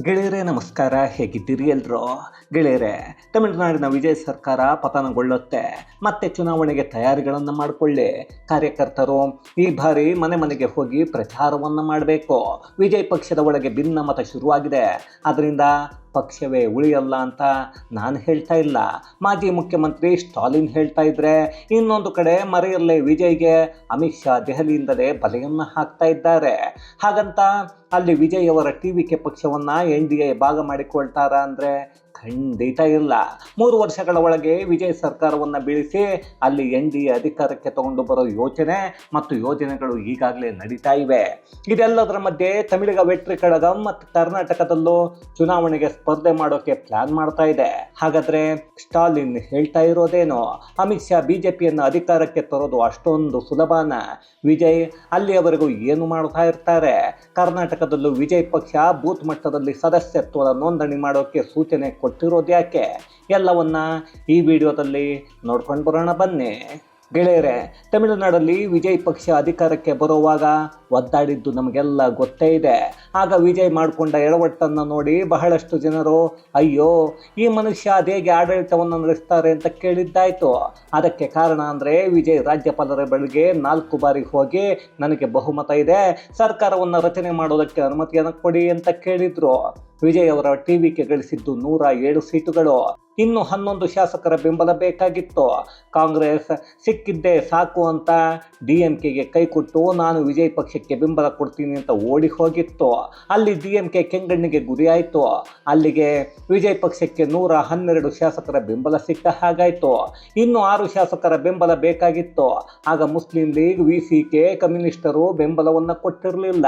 ಗೆಳೆಯರೇ ನಮಸ್ಕಾರ, ಹೇಗಿದ್ದೀರಿ ಎಲ್ಲರೂ? ಗೆಳೆಯರೇ, ತಮಿಳುನಾಡಿನ ವಿಜಯ್ ಸರ್ಕಾರ ಪತನಗೊಳ್ಳುತ್ತೆ, ಮತ್ತೆ ಚುನಾವಣೆಗೆ ತಯಾರಿಗಳನ್ನು ಮಾಡಿಕೊಳ್ಳಿ. ಕಾರ್ಯಕರ್ತರು ಈ ಬಾರಿ ಮನೆ ಮನೆಗೆ ಹೋಗಿ ಪ್ರಚಾರವನ್ನು ಮಾಡಬೇಕು. ವಿಜಯ್ ಪಕ್ಷದ ಒಳಗೆ ಭಿನ್ನಮತ ಶುರುವಾಗಿದೆ, ಅದರಿಂದ ಪಕ್ಷವೇ ಉಳಿಯಲ್ಲ ಅಂತ ನಾನು ಹೇಳ್ತಾ ಇಲ್ಲ, ಮಾಜಿ ಮುಖ್ಯಮಂತ್ರಿ ಸ್ಟಾಲಿನ್ ಹೇಳ್ತಾ ಇದ್ರೆ, ಇನ್ನೊಂದು ಕಡೆ ಮರೆಯಲ್ಲೇ ವಿಜಯ್ಗೆ ಅಮಿತ್ ಶಾ ದೆಹಲಿಯಿಂದಲೇ ಬಲೆಯನ್ನು ಹಾಕ್ತಾ ಇದ್ದಾರೆ. ಹಾಗಂತ ಅಲ್ಲಿ ವಿಜಯ್ ಅವರ ಟಿವಿಕೆ ಪಕ್ಷವನ್ನು NDA ಭಾಗ ಮಾಡಿಕೊಳ್ತಾರಾ ಅಂದರೆ ಖಂಡಿತ ಇಲ್ಲ. 3 ವರ್ಷಗಳ ಒಳಗೆ ವಿಜಯ್ ಸರ್ಕಾರವನ್ನು ಬೀಳಿಸಿ ಅಲ್ಲಿ NDA ಅಧಿಕಾರಕ್ಕೆ ತಗೊಂಡು ಬರೋ ಯೋಚನೆ ಮತ್ತು ಯೋಜನೆಗಳು ಈಗಾಗಲೇ ನಡೀತಾ ಇವೆ. ಇದೆಲ್ಲದರ ಮಧ್ಯೆ ತಮಿಳಿಗ ವೆಟ್ರಿ ಕಳಗಂ ಮತ್ತು ಕರ್ನಾಟಕದಲ್ಲೂ ಚುನಾವಣೆಗೆ ಸ್ಪರ್ಧೆ ಮಾಡೋಕೆ ಪ್ಲಾನ್ ಮಾಡ್ತಾ ಇದೆ. ಹಾಗಾದ್ರೆ ಸ್ಟಾಲಿನ್ ಹೇಳ್ತಾ ಇರೋದೇನು? ಅಮಿತ್ ಶಾ BJPಯನ್ನು ಅಧಿಕಾರಕ್ಕೆ ತರೋದು ಅಷ್ಟೊಂದು ಸುಲಭನ? ವಿಜಯ್ ಅಲ್ಲಿಯವರೆಗೂ ಏನು ಮಾಡ್ತಾ ಇರ್ತಾರೆ? ಕರ್ನಾಟಕದಲ್ಲೂ ವಿಜಯ್ ಪಕ್ಷ ಬೂತ್ ಮಟ್ಟದಲ್ಲಿ ಸದಸ್ಯತ್ವದ ನೋಂದಣಿ ಮಾಡೋಕೆ ಸೂಚನೆ ಕೊಟ್ಟಿರೋದು ಯಾಕೆ? ಎಲ್ಲವನ್ನ ಈ ವಿಡಿಯೋದಲ್ಲಿ ನೋಡ್ಕೊಂಡು ಬರೋಣ ಬನ್ನಿ. ಗೆಳೆಯರೇ, ತಮಿಳುನಾಡಲ್ಲಿ ವಿಜಯ್ ಪಕ್ಷ ಅಧಿಕಾರಕ್ಕೆ ಬರುವಾಗ ಒದ್ದಾಡಿದ್ದು ನಮಗೆಲ್ಲ ಗೊತ್ತೇ ಇದೆ. ಆಗ ವಿಜಯ್ ಮಾಡಿಕೊಂಡ ಎಡವಟ್ಟನ್ನು ನೋಡಿ ಬಹಳಷ್ಟು ಜನರು ಅಯ್ಯೋ ಈ ಮನುಷ್ಯ ಅದೇಗೆ ಆಡಳಿತವನ್ನು ನಡೆಸ್ತಾರೆ ಅಂತ ಕೇಳಿದ್ದಾಯಿತು. ಅದಕ್ಕೆ ಕಾರಣ ಅಂದರೆ ವಿಜಯ್ ರಾಜ್ಯಪಾಲರ ಬಳಿಗೆ 4 ಬಾರಿ ಹೋಗಿ ನನಗೆ ಬಹುಮತ ಇದೆ, ಸರ್ಕಾರವನ್ನು ರಚನೆ ಮಾಡೋದಕ್ಕೆ ಅನುಮತಿಯನ್ನು ಕೊಡಿ ಅಂತ ಕೇಳಿದ್ರು. ವಿಜಯ್ ಅವರ ಟಿವಿಗೆ ಗಳಿಸಿದ್ದು 107 ಸೀಟುಗಳು. ಇನ್ನು 11 ಶಾಸಕರ ಬೆಂಬಲ ಬೇಕಾಗಿತ್ತು. ಕಾಂಗ್ರೆಸ್ ಸಿಕ್ಕಿದ್ದೇ ಸಾಕು ಅಂತ DMKಗೆ ಕೈಕೊಟ್ಟು ನಾನು ವಿಜಯ್ ಪಕ್ಷಕ್ಕೆ ಬೆಂಬಲ ಕೊಡ್ತೀನಿ ಅಂತ ಓಡಿ ಹೋಗಿತ್ತು. ಅಲ್ಲಿ DMK ಕೆಂಗಣ್ಣಿಗೆ ಗುರಿಯಾಯಿತು. ಅಲ್ಲಿಗೆ ವಿಜಯ್ ಪಕ್ಷಕ್ಕೆ 112 ಶಾಸಕರ ಬೆಂಬಲ ಸಿಕ್ಕ ಹಾಗಾಯಿತು. ಇನ್ನು 6 ಶಾಸಕರ ಬೆಂಬಲ ಬೇಕಾಗಿತ್ತು. ಆಗ ಮುಸ್ಲಿಂ ಲೀಗ್, VCK, ಕಮ್ಯುನಿಸ್ಟರು ಬೆಂಬಲವನ್ನು ಕೊಟ್ಟಿರಲಿಲ್ಲ.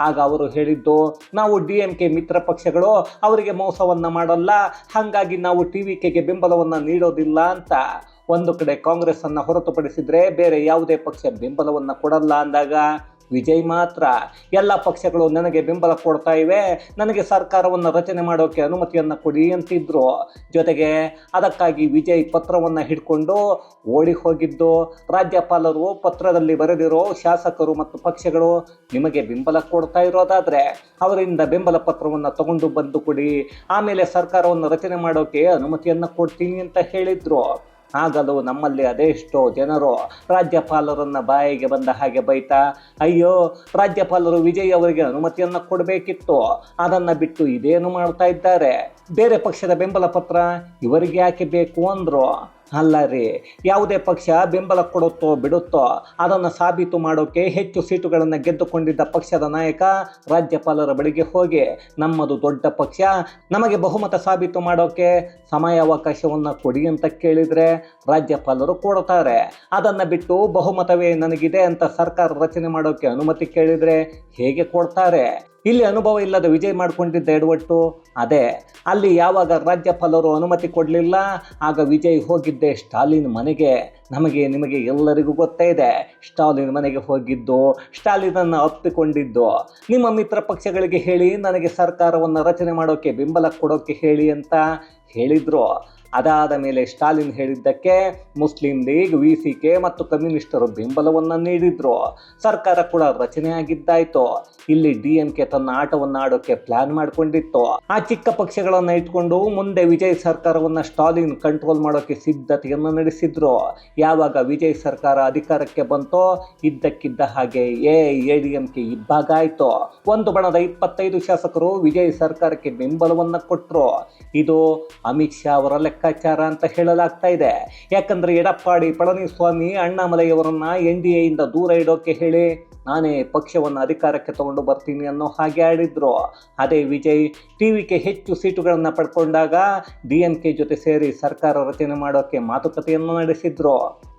ಆಗ ಅವರು ಹೇಳಿದ್ದು, ನಾವು DMK ಮಿತ್ರ ಪಕ್ಷಗಳು, ಅವರಿಗೆ ಮೋಸವನ್ನು ಮಾಡಲ್ಲ, ಹಾಗಾಗಿ ನಾವು TVKಗೆ ಬೆಂಬಲವನ್ನು ನೀಡೋದಿಲ್ಲ ಅಂತ. ಒಂದು ಕಡೆ ಕಾಂಗ್ರೆಸ್ ಅನ್ನು ಹೊರತುಪಡಿಸಿದ್ರೆ ಬೇರೆ ಯಾವುದೇ ಪಕ್ಷ ಬೆಂಬಲವನ್ನು ಕೊಡಲ್ಲ ಅಂದಾಗ ವಿಜಯ್ ಮಾತ್ರ ಎಲ್ಲ ಪಕ್ಷಗಳು ನನಗೆ ಬೆಂಬಲ ಕೊಡ್ತಾ ಇವೆ, ನನಗೆ ಸರ್ಕಾರವನ್ನು ರಚನೆ ಮಾಡೋಕೆ ಅನುಮತಿಯನ್ನು ಕೊಡಿ ಅಂತಿದ್ರು. ಜೊತೆಗೆ ಅದಕ್ಕಾಗಿ ವಿಜಯ್ ಪತ್ರವನ್ನು ಹಿಡ್ಕೊಂಡು ಓಡಿ ಹೋಗಿದ್ದು. ರಾಜ್ಯಪಾಲರು ಪತ್ರದಲ್ಲಿ ಬರೆದಿರೋ ಶಾಸಕರು ಮತ್ತು ಪಕ್ಷಗಳು ನಿಮಗೆ ಬೆಂಬಲ ಕೊಡ್ತಾ ಇರೋದಾದರೆ ಅವರಿಂದ ಬೆಂಬಲ ಪತ್ರವನ್ನು ತಗೊಂಡು ಬಂದು ಕೊಡಿ, ಆಮೇಲೆ ಸರ್ಕಾರವನ್ನು ರಚನೆ ಮಾಡೋಕೆ ಅನುಮತಿಯನ್ನು ಕೊಡ್ತೀನಿ ಅಂತ ಹೇಳಿದ್ರು. ಆಗಲೂ ನಮ್ಮಲ್ಲಿ ಅದೆಷ್ಟೋ ಜನರು ರಾಜ್ಯಪಾಲರನ್ನು ಬಾಯಿಗೆ ಬಂದ ಹಾಗೆ ಬೈತಾ ಅಯ್ಯೋ ರಾಜ್ಯಪಾಲರು ವಿಜಯ್ ಅವರಿಗೆ ಅನುಮತಿಯನ್ನು ಕೊಡಬೇಕಿತ್ತು, ಅದನ್ನು ಬಿಟ್ಟು ಇದೇನು ಮಾಡ್ತಾ ಇದ್ದಾರೆ, ಬೇರೆ ಪಕ್ಷದ ಬೆಂಬಲ ಪತ್ರ ಇವರಿಗೆ ಯಾಕೆ ಬೇಕು ಅಂದರು. ಅಲ್ಲ ರೀ, ಯಾವುದೇ ಪಕ್ಷ ಬೆಂಬಲ ಕೊಡುತ್ತೋ ಬಿಡುತ್ತೋ ಅದನ್ನು ಸಾಬೀತು ಮಾಡೋಕೆ ಹೆಚ್ಚು ಸೀಟುಗಳನ್ನು ಗೆದ್ದುಕೊಂಡಿದ್ದ ಪಕ್ಷದ ನಾಯಕ ರಾಜ್ಯಪಾಲರ ಬಳಿಗೆ ಹೋಗಿ ನಮ್ಮದು ದೊಡ್ಡ ಪಕ್ಷ, ನಮಗೆ ಬಹುಮತ ಸಾಬೀತು ಮಾಡೋಕೆ ಸಮಯಾವಕಾಶವನ್ನು ಕೊಡಿ ಅಂತ ಕೇಳಿದರೆ ರಾಜ್ಯಪಾಲರು ಕೊಡ್ತಾರೆ. ಅದನ್ನು ಬಿಟ್ಟು ಬಹುಮತವೇ ನನಗಿದೆ ಅಂತ ಸರ್ಕಾರ ರಚನೆ ಮಾಡೋಕೆ ಅನುಮತಿ ಕೇಳಿದರೆ ಹೇಗೆ ಕೊಡ್ತಾರೆ? ಇಲ್ಲಿ ಅನುಭವ ಇಲ್ಲದ ವಿಜಯ್ ಮಾಡಿಕೊಂಡಿದ್ದ ಎಡವಟ್ಟು ಅದೇ. ಅಲ್ಲಿ ಯಾವಾಗ ರಾಜ್ಯಪಾಲರು ಅನುಮತಿ ಕೊಡಲಿಲ್ಲ ಆಗ ವಿಜಯ್ ಹೋಗಿದ್ದೆ ಸ್ಟಾಲಿನ್ ಮನೆಗೆ. ನಿಮಗೆ ಎಲ್ಲರಿಗೂ ಗೊತ್ತೇ ಇದೆ ಸ್ಟಾಲಿನ್ ಮನೆಗೆ ಹೋಗಿದ್ದು, ಸ್ಟಾಲಿನನ್ನು ಅಪ್ಪಿಕೊಂಡಿದ್ದು. ನಿಮ್ಮ ಮಿತ್ರ ಪಕ್ಷಗಳಿಗೆ ಹೇಳಿ ನನಗೆ ಸರ್ಕಾರವನ್ನು ರಚನೆ ಮಾಡೋಕ್ಕೆ ಬೆಂಬಲ ಕೊಡೋಕ್ಕೆ ಹೇಳಿ ಅಂತ ಹೇಳಿದ್ರು. ಅದಾದ ಮೇಲೆ ಸ್ಟಾಲಿನ್ ಹೇಳಿದ್ದಕ್ಕೆ ಮುಸ್ಲಿಂ ಲೀಗ್, VCK ಮತ್ತು ಕಮ್ಯುನಿಸ್ಟರು ಬೆಂಬಲವನ್ನು ನೀಡಿದ್ರು. ಸರ್ಕಾರ ಕೂಡ ರಚನೆ ಆಗಿದ್ದಾಯಿತು. ಇಲ್ಲಿ DMK ತನ್ನ ಆಟವನ್ನು ಆಡೋಕೆ ಪ್ಲಾನ್ ಮಾಡಿಕೊಂಡಿತ್ತು. ಆ ಚಿಕ್ಕ ಪಕ್ಷಗಳನ್ನು ಇಟ್ಕೊಂಡು ಮುಂದೆ ವಿಜಯ್ ಸರ್ಕಾರವನ್ನು ಸ್ಟಾಲಿನ್ ಕಂಟ್ರೋಲ್ ಮಾಡೋಕೆ ಸಿದ್ಧತೆಯನ್ನು ನಡೆಸಿದ್ರು. ಯಾವಾಗ ವಿಜಯ್ ಸರ್ಕಾರ ಅಧಿಕಾರಕ್ಕೆ ಬಂತೋ ಇದ್ದಕ್ಕಿದ್ದ ಹಾಗೆ AIADMK ಇಬ್ಬಾಗ ಆಯಿತು. ಒಂದು ಬಣದ 25 ಶಾಸಕರು ವಿಜಯ್ ಸರ್ಕಾರಕ್ಕೆ ಬೆಂಬಲವನ್ನು ಕೊಟ್ಟರು. ಇದು ಅಮಿತ್ ಶಾ ಅವರ ಲೆಕ್ಕಾಚಾರ ಅಂತ ಹೇಳಲಾಗ್ತಾ ಇದೆ. ಯಾಕಂದ್ರೆ ಎಡಪ್ಪಾಡಿ ಪಳನಿಸ್ವಾಮಿ ಅಣ್ಣಾಮಲೈಯವರನ್ನ NDAಯಿಂದ ದೂರ ಇಡೋಕೆ ಹೇಳಿ ನಾನೇ ಪಕ್ಷವನ್ನು ಅಧಿಕಾರಕ್ಕೆ ತಗೊಂಡು ಬರ್ತೀನಿ ಅನ್ನೋ ಹಾಗೆ ಆಡಿದ್ರು. ಅದೇ ವಿಜಯ್ TVK ಹೆಚ್ಚು ಸೀಟುಗಳನ್ನು ಪಡ್ಕೊಂಡಾಗ DMK ಜೊತೆ ಸೇರಿ ಸರ್ಕಾರ ರಚನೆ ಮಾಡೋಕೆ ಮಾತುಕತೆಯನ್ನು ನಡೆಸಿದ್ರು.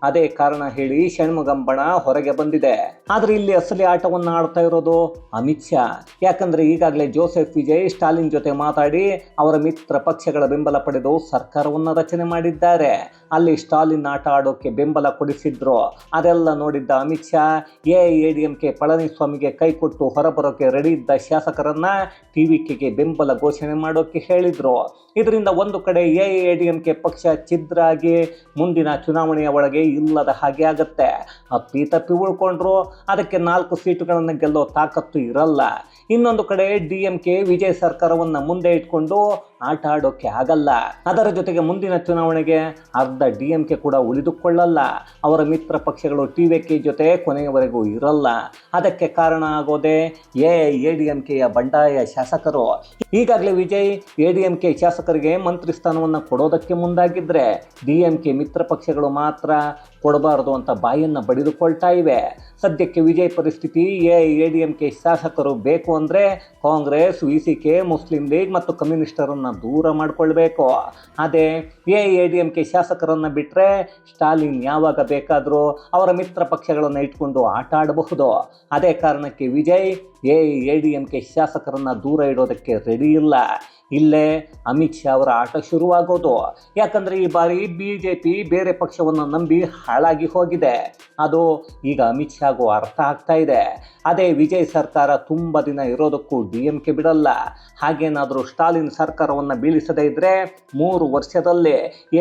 ಅದೇ ಕಾರಣ ಹೇಳಿ ಷಣ್ಮುಗಂಬಣ ಹೊರಗೆ ಬಂದಿದೆ. ಆದರೆ ಇಲ್ಲಿ ಅಸಲಿ ಆಟವನ್ನು ಆಡ್ತಾ ಇರೋದು ಅಮಿತ್ ಶಾ. ಯಾಕಂದ್ರೆ ಈಗಾಗಲೇ ಜೋಸೆಫ್ ವಿಜಯ್ ಸ್ಟಾಲಿನ್ ಜೊತೆ ಮಾತಾಡಿ ಅವರ ಮಿತ್ರ ಪಕ್ಷಗಳ ಬೆಂಬಲ ಪಡೆದು ಸರ್ಕಾರವನ್ನು ರಚನೆ ಮಾಡಿದ್ದಾರೆ. ಅಲ್ಲಿ ಸ್ಟಾಲಿನ್ ಆಟ ಆಡೋಕೆ ಬೆಂಬಲ ಕೊಡಿಸಿದ್ರು. ಅದೆಲ್ಲ ನೋಡಿದ್ದ ಅಮಿತ್ ಶಾ AIADMK ಪಳನಿಸ್ವಾಮಿಗೆ ಕೈಕೊಟ್ಟು ಹೊರಬರೋಕೆ ರೆಡಿ ಇದ್ದ ಶಾಸಕರನ್ನ TVKಗೆ ಬೆಂಬಲ ಘೋಷಣೆ ಮಾಡೋಕೆ ಹೇಳಿದ್ರು. ಇದರಿಂದ ಒಂದು ಕಡೆ AIADMK ಪಕ್ಷ ಛಿದ್ರ ಆಗಿ ಮುಂದಿನ ಚುನಾವಣೆಯ ಒಳಗೆ ಇಲ್ಲದ ಹಾಗೆ ಆಗುತ್ತೆ. ಅಪ್ಪಿ ತಪ್ಪಿ ಉಳ್ಕೊಂಡ್ರು ಅದಕ್ಕೆ 4 ಸೀಟುಗಳನ್ನು ಗೆಲ್ಲೋ ತಾಕತ್ತು ಇರಲ್ಲ. ಇನ್ನೊಂದು ಕಡೆ DMK ವಿಜಯ್ ಸರ್ಕಾರವನ್ನು ಮುಂದೆ ಇಟ್ಕೊಂಡು ಆಟ ಆಡೋಕೆ ಆಗಲ್ಲ. ಅದರ ಜೊತೆಗೆ ಮುಂದಿನ ಚುನಾವಣೆಗೆ ಅರ್ಧ DMK ಕೂಡ ಉಳಿದುಕೊಳ್ಳಲ್ಲ. ಅವರ ಮಿತ್ರ ಪಕ್ಷಗಳು TVK ಜೊತೆ ಕೊನೆಯವರೆಗೂ ಇರಲ್ಲ. ಅದಕ್ಕೆ ಕಾರಣ ಆಗೋದೇ AIADMKಯ ಬಂಡಾಯ ಶಾಸಕರು. ಈಗಾಗಲೇ ವಿಜಯ್ ADMK ಶಾಸಕರಿಗೆ ಮಂತ್ರಿ ಸ್ಥಾನವನ್ನು ಕೊಡೋದಕ್ಕೆ ಮುಂದಾಗಿದ್ರೆ DMK ಮಿತ್ರ ಪಕ್ಷಗಳು ಮಾತ್ರ ಕೊಡಬಾರದು ಅಂತ ಬಾಯನ್ನು ಬಡಿದುಕೊಳ್ತಾ ಇವೆ. ಸದ್ಯಕ್ಕೆ ವಿಜಯ್ ಪರಿಸ್ಥಿತಿ AIADMK ಶಾಸಕರು ಬೇಕು ಅಂದರೆ ಕಾಂಗ್ರೆಸ್, VCK, ಮುಸ್ಲಿಂ ಲೀಗ್ ಮತ್ತು ಕಮ್ಯುನಿಸ್ಟರನ್ನು ದೂರ ಮಾಡಿಕೊಳ್ಬೇಕು. ಅದೇ AIADMK ಶಾಸಕರನ್ನು ಬಿಟ್ಟರೆ ಸ್ಟಾಲಿನ್ ಯಾವಾಗ ಬೇಕಾದರೂ ಅವರ ಮಿತ್ರ ಪಕ್ಷಗಳನ್ನು ಇಟ್ಕೊಂಡು ಆಟ ಆಡಬಹುದು. ಅದೇ ಕಾರಣಕ್ಕೆ ವಿಜಯ್ AIADMK ಶಾಸಕರನ್ನು ದೂರ ಇಡೋದಕ್ಕೆ ರೆಡಿ ಇಲ್ಲ. ಇಲ್ಲೇ ಅಮಿತ್ ಶಾ ಅವರ ಆಟ ಶುರುವಾಗೋದು. ಯಾಕಂದರೆ ಈ ಬಾರಿ BJP ಬೇರೆ ಪಕ್ಷವನ್ನು ನಂಬಿ ಹಾಳಾಗಿ ಹೋಗಿದೆ. ಅದು ಈಗ ಅಮಿತ್ ಶಾಗೂ ಅರ್ಥ ಆಗ್ತಾ ಇದೆ. ಅದೇ ವಿಜಯ್ ಸರ್ಕಾರ ತುಂಬ ದಿನ ಇರೋದಕ್ಕೂ DMK ಬಿಡಲ್ಲ. ಹಾಗೇನಾದರೂ ಸ್ಟಾಲಿನ್ ಸರ್ಕಾರವನ್ನು ಬೀಳಿಸದೇ ಇದ್ದರೆ 3 ವರ್ಷದಲ್ಲಿ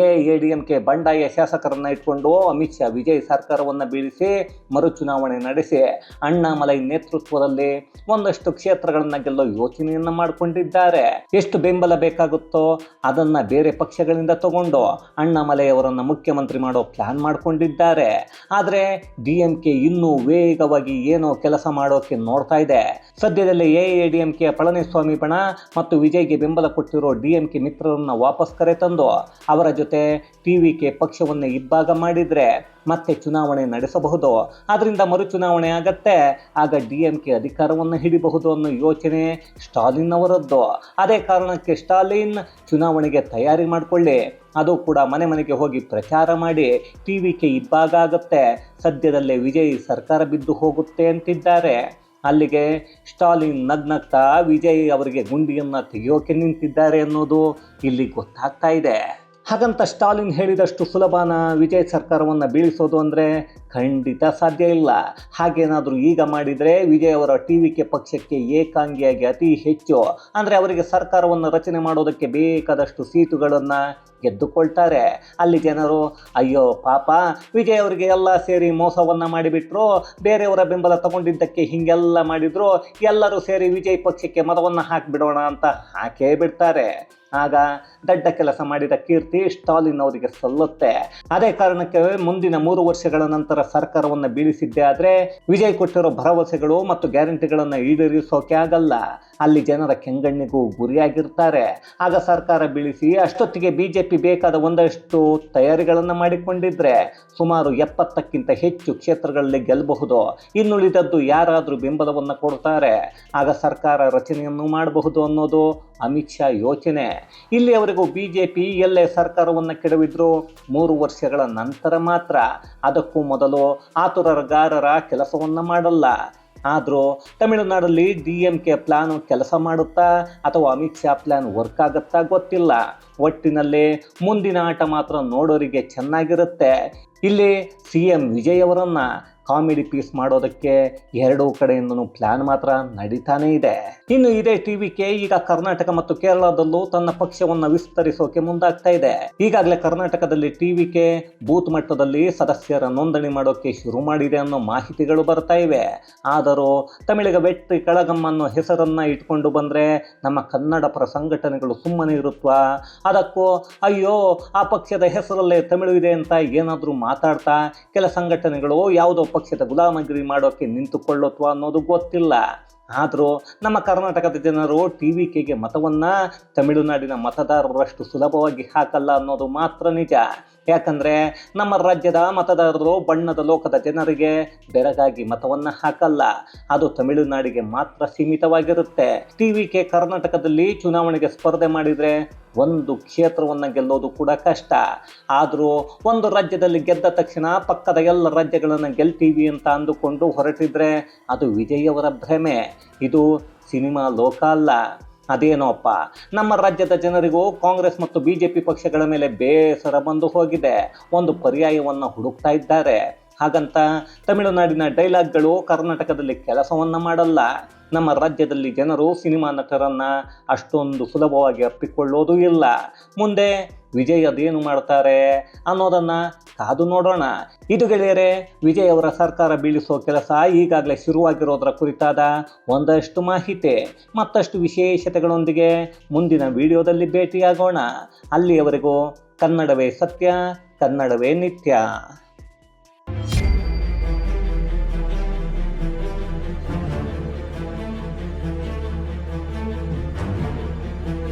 AIADMK ಬಂಡಾಯ ಶಾಸಕರನ್ನು ಇಟ್ಕೊಂಡು ಅಮಿತ್ ಶಾ ವಿಜಯ್ ಸರ್ಕಾರವನ್ನು ಬೀಳಿಸಿ ಮರುಚುನಾವಣೆ ನಡೆಸಿ ಅಣ್ಣಾಮಲೈ ನೇತೃತ್ವದಲ್ಲಿ ಒಂದಷ್ಟು ಕ್ಷೇತ್ರಗಳನ್ನು ಗೆಲ್ಲೋ ಯೋಚನೆಯನ್ನು ಮಾಡಿಕೊಂಡಿದ್ದಾರೆ. ಎಷ್ಟು ಬೆಂಬಲ ಬೇಕಾಗುತ್ತೋ ಅದನ್ನು ಬೇರೆ ಪಕ್ಷಗಳಿಂದ ತಗೊಂಡು ಅಣ್ಣಾಮಲೈಯವರನ್ನು ಮುಖ್ಯಮಂತ್ರಿ ಮಾಡೋ ಪ್ಲಾನ್ ಮಾಡಿಕೊಂಡಿದ್ದಾರೆ. ಆದರೆ DMK ಇನ್ನೂ ವೇಗವಾಗಿ ಏನೋ ಕೆಲಸ ಮಾಡೋಕೆ ನೋಡ್ತಾ ಇದೆ. ಸದ್ಯದಲ್ಲೇ AIADMK ಪಳನಿಸ್ವಾಮಿ ಬಣ ಮತ್ತು ವಿಜಯ್ಗೆ ಬೆಂಬಲ ಕೊಟ್ಟಿರೋ DMK ಮಿತ್ರರನ್ನು ವಾಪಸ್ ಕರೆತಂದು ಅವರ ಜೊತೆ TVK ಪಕ್ಷವನ್ನು ಇಬ್ಬಾಗ ಮಾಡಿದರೆ ಮತ್ತೆ ಚುನಾವಣೆ ನಡೆಸಬಹುದು. ಅದರಿಂದ ಮರುಚುನಾವಣೆ ಆಗತ್ತೆ. ಆಗ DMK ಅಧಿಕಾರವನ್ನು ಹಿಡಿಬಹುದು ಅನ್ನೋ ಯೋಚನೆ ಸ್ಟಾಲಿನ್ ಅವರದ್ದು. ಅದೇ ಕಾರಣಕ್ಕೆ ಸ್ಟಾಲಿನ್ ಚುನಾವಣೆಗೆ ತಯಾರಿ ಮಾಡಿಕೊಳ್ಳಿ, ಅದು ಕೂಡ ಮನೆ ಮನೆಗೆ ಹೋಗಿ ಪ್ರಚಾರ ಮಾಡಿ TVK ಇಬ್ಬಾಗ ಆಗುತ್ತೆ. ಸದ್ಯದಲ್ಲೇ ವಿಜಯ್ ಸರ್ಕಾರ ಬಿದ್ದು ಹೋಗುತ್ತೆ ಅಂತಿದ್ದಾರೆ. ಅಲ್ಲಿಗೆ ಸ್ಟಾಲಿನ್ ನಗ್ನಗ್ತಾ ವಿಜಯ್ ಅವರಿಗೆ ಗುಂಡಿಯನ್ನು ತೆಗೆಯೋಕೆ ನಿಂತಿದ್ದಾರೆ ಅನ್ನೋದು ಇಲ್ಲಿ ಗೊತ್ತಾಗ್ತಾ ಇದೆ. ಹಾಗಂತ ಸ್ಟಾಲಿನ್ ಹೇಳಿದಷ್ಟು ಸುಲಭನ ವಿಜಯ್ ಸರ್ಕಾರವನ್ನು ಬೀಳಿಸೋದು ಅಂದರೆ ಖಂಡಿತ ಸಾಧ್ಯ ಇಲ್ಲ. ಹಾಗೇನಾದರೂ ಈಗ ಮಾಡಿದರೆ ವಿಜಯ್ ಅವರ TVK ಪಕ್ಷಕ್ಕೆ ಏಕಾಂಗಿಯಾಗಿ ಅತಿ ಹೆಚ್ಚು ಅಂದರೆ ಅವರಿಗೆ ಸರ್ಕಾರವನ್ನು ರಚನೆ ಮಾಡೋದಕ್ಕೆ ಬೇಕಾದಷ್ಟು ಸೀಟುಗಳನ್ನು ಗೆದ್ದುಕೊಳ್ತಾರೆ. ಅಲ್ಲಿ ಜನರು ಅಯ್ಯೋ ಪಾಪ ವಿಜಯ್ ಅವರಿಗೆ ಎಲ್ಲ ಸೇರಿ ಮೋಸವನ್ನು ಮಾಡಿಬಿಟ್ರು, ಬೇರೆಯವರ ಬೆಂಬಲ ತಗೊಂಡಿದ್ದಕ್ಕೆ ಹೀಗೆಲ್ಲ ಮಾಡಿದ್ರು, ಎಲ್ಲರೂ ಸೇರಿ ವಿಜಯ್ ಪಕ್ಷಕ್ಕೆ ಮತವನ್ನು ಹಾಕಿಬಿಡೋಣ ಅಂತ ಹಾಕೇ ಬಿಡ್ತಾರೆ. ಆಗ ದೊಡ್ಡ ಕೆಲಸ ಮಾಡಿದ ಕೀರ್ತಿ ಸ್ಟಾಲಿನ್ ಅವರಿಗೆ ಸಲ್ಲುತ್ತೆ. ಅದೇ ಕಾರಣಕ್ಕೆ ಮುಂದಿನ 3 ವರ್ಷಗಳ ನಂತರ ಸರ್ಕಾರವನ್ನು ಬೀಳಿಸಿದ್ದೇ ಆದರೆ ವಿಜಯ್ ಕೊಟ್ಟಿರೋ ಭರವಸೆಗಳು ಮತ್ತು ಗ್ಯಾರಂಟಿಗಳನ್ನು ಈಡೇರಿಸೋಕೆ ಆಗಲ್ಲ. ಅಲ್ಲಿ ಜನರ ಕೆಂಗಣ್ಣಿಗೂ ಗುರಿಯಾಗಿರ್ತಾರೆ. ಆಗ ಸರ್ಕಾರ ಬೀಳಿಸಿ ಅಷ್ಟೊತ್ತಿಗೆ BJP ಬೇಕಾದ ಒಂದಷ್ಟು ತಯಾರಿಗಳನ್ನು ಮಾಡಿಕೊಂಡಿದ್ರೆ ಸುಮಾರು 70ಕ್ಕಿಂತ ಹೆಚ್ಚು ಕ್ಷೇತ್ರಗಳಲ್ಲಿ ಗೆಲ್ಲಬಹುದು. ಇನ್ನುಳಿದದ್ದು ಯಾರಾದರೂ ಬೆಂಬಲವನ್ನು ಕೊಡ್ತಾರೆ, ಆಗ ಸರ್ಕಾರ ರಚನೆಯನ್ನು ಮಾಡಬಹುದು ಅನ್ನೋದು ಅಮಿತ್ ಶಾ ಯೋಚನೆ. ಇಲ್ಲಿಯವರೆಗೂ BJP ಎಲ್ಲೇ ಸರ್ಕಾರವನ್ನು ಕೆಡವಿದ್ರು 3 ವರ್ಷಗಳ ನಂತರ ಮಾತ್ರ. ಅದಕ್ಕೂ ಮೊದಲು ಆತುರಗಾರರ ಕೆಲಸವನ್ನು ಮಾಡಲ್ಲ. ಆದರೂ ತಮಿಳುನಾಡಲ್ಲಿ DMK ಪ್ಲಾನ್ ಕೆಲಸ ಮಾಡುತ್ತಾ ಅಥವಾ ಅಮಿತ್ ಶಾ ಪ್ಲಾನ್ ವರ್ಕ್ ಆಗುತ್ತಾ ಗೊತ್ತಿಲ್ಲ. ಒಟ್ಟಿನಲ್ಲಿ ಮುಂದಿನ ಆಟ ಮಾತ್ರ ನೋಡೋರಿಗೆ ಚೆನ್ನಾಗಿರುತ್ತೆ. ಇಲ್ಲಿ CM ವಿಜಯ್ ಅವರನ್ನು ಕಾಮಿಡಿ ಪೀಸ್ ಮಾಡೋದಕ್ಕೆ ಎರಡೂ ಕಡೆಯಿಂದನೂ ಪ್ಲಾನ್ ಮಾತ್ರ ನಡೀತಾನೇ ಇದೆ. ಇನ್ನು ಇದೇ TVK ಈಗ ಕರ್ನಾಟಕ ಮತ್ತು ಕೇರಳದಲ್ಲೂ ತನ್ನ ಪಕ್ಷವನ್ನು ವಿಸ್ತರಿಸೋಕೆ ಮುಂದಾಗ್ತಾ ಇದೆ. ಈಗಾಗಲೇ ಕರ್ನಾಟಕದಲ್ಲಿ TVK ಬೂತ್ ಮಟ್ಟದಲ್ಲಿ ಸದಸ್ಯರ ನೋಂದಣಿ ಮಾಡೋಕೆ ಶುರು ಮಾಡಿದೆ ಅನ್ನೋ ಮಾಹಿತಿಗಳು ಬರ್ತಾ ಇವೆ. ಆದರೂ ತಮಿಳಿಗ ವೆಟ್ರಿ ಕಳಗಂ ಅನ್ನೋ ಹೆಸರನ್ನ ಇಟ್ಕೊಂಡು ಬಂದರೆ ನಮ್ಮ ಕನ್ನಡ ಪರ ಸಂಘಟನೆಗಳು ಸುಮ್ಮನೆ ಇರುತ್ವಾ? ಅದಕ್ಕೂ ಅಯ್ಯೋ ಆ ಪಕ್ಷದ ಹೆಸರಲ್ಲೇ ತಮಿಳು ಇದೆ ಅಂತ ಏನಾದರೂ ಮಾತಾಡ್ತಾ ಕೆಲ ಸಂಘಟನೆಗಳು ಯಾವುದೋ ಪಕ್ಷದ ಗುಲಾಮಗಿರಿ ಮಾಡೋಕೆ ನಿಂತುಕೊಳ್ಳುತ್ವಾ ಅನ್ನೋದು ಗೊತ್ತಿಲ್ಲ. ಆದರೂ ನಮ್ಮ ಕರ್ನಾಟಕದ ಜನರು TVKಗೆ ಮತವನ್ನು ತಮಿಳುನಾಡಿನ ಮತದಾರರಷ್ಟು ಸುಲಭವಾಗಿ ಹಾಕಲ್ಲ ಅನ್ನೋದು ಮಾತ್ರ ನಿಜ. ಯಾಕಂದರೆ ನಮ್ಮ ರಾಜ್ಯದ ಮತದಾರರು ಬಣ್ಣದ ಲೋಕದ ಜನರಿಗೆ ಬೆರಗಾಗಿ ಮತವನ್ನು ಹಾಕಲ್ಲ. ಅದು ತಮಿಳುನಾಡಿಗೆ ಮಾತ್ರ ಸೀಮಿತವಾಗಿರುತ್ತೆ. TVK ಕರ್ನಾಟಕದಲ್ಲಿ ಚುನಾವಣೆಗೆ ಸ್ಪರ್ಧೆ ಮಾಡಿದರೆ ಒಂದು ಕ್ಷೇತ್ರವನ್ನು ಗೆಲ್ಲೋದು ಕೂಡ ಕಷ್ಟ. ಆದರೂ ಒಂದು ರಾಜ್ಯದಲ್ಲಿ ಗೆದ್ದ ತಕ್ಷಣ ಪಕ್ಕದ ಎಲ್ಲ ರಾಜ್ಯಗಳನ್ನು ಗೆಲ್ತೀವಿ ಅಂತ ಅಂದುಕೊಂಡು ಹೊರಟಿದ್ರೆ ಅದು ವಿಜಯ್ ಅವರ ಭ್ರಮೆ. ಇದು ಸಿನಿಮಾ ಲೋಕ ಅಲ್ಲ. ಅದೇನೋಪ್ಪ, ನಮ್ಮ ರಾಜ್ಯದ ಜನರಿಗೂ ಕಾಂಗ್ರೆಸ್ ಮತ್ತು BJP ಪಕ್ಷಗಳ ಮೇಲೆ ಬೇಸರ ಬಂದು ಹೋಗಿದೆ. ಒಂದು ಪರ್ಯಾಯವನ್ನು ಹುಡುಕ್ತಾ ಇದ್ದಾರೆ. ಹಾಗಂತ ತಮಿಳುನಾಡಿನ ಡೈಲಾಗ್ಗಳು ಕರ್ನಾಟಕದಲ್ಲಿ ಕೆಲಸವನ್ನು ಮಾಡಲ್ಲ. ನಮ್ಮ ರಾಜ್ಯದಲ್ಲಿ ಜನರು ಸಿನಿಮಾ ನಟರನ್ನು ಅಷ್ಟೊಂದು ಸುಲಭವಾಗಿ ಅಪ್ಪಿಕೊಳ್ಳೋದು ಇಲ್ಲ. ಮುಂದೆ ವಿಜಯ್ ಅದೇನು ಮಾಡ್ತಾರೆ ಅನ್ನೋದನ್ನು ಕಾದು ನೋಡೋಣ. ಇದು ಗೆಳೆಯರೆ, ವಿಜಯ್ ಅವರ ಸರ್ಕಾರ ಬೀಳಿಸೋ ಕೆಲಸ ಈಗಾಗಲೇ ಶುರುವಾಗಿರೋದರ ಕುರಿತಾದ ಒಂದಷ್ಟು ಮಾಹಿತಿ. ಮತ್ತಷ್ಟು ವಿಶೇಷತೆಗಳೊಂದಿಗೆ ಮುಂದಿನ ವಿಡಿಯೋದಲ್ಲಿ ಭೇಟಿಯಾಗೋಣ. ಅಲ್ಲಿಯವರೆಗೂ ಕನ್ನಡವೇ ಸತ್ಯ, ಕನ್ನಡವೇ ನಿತ್ಯ.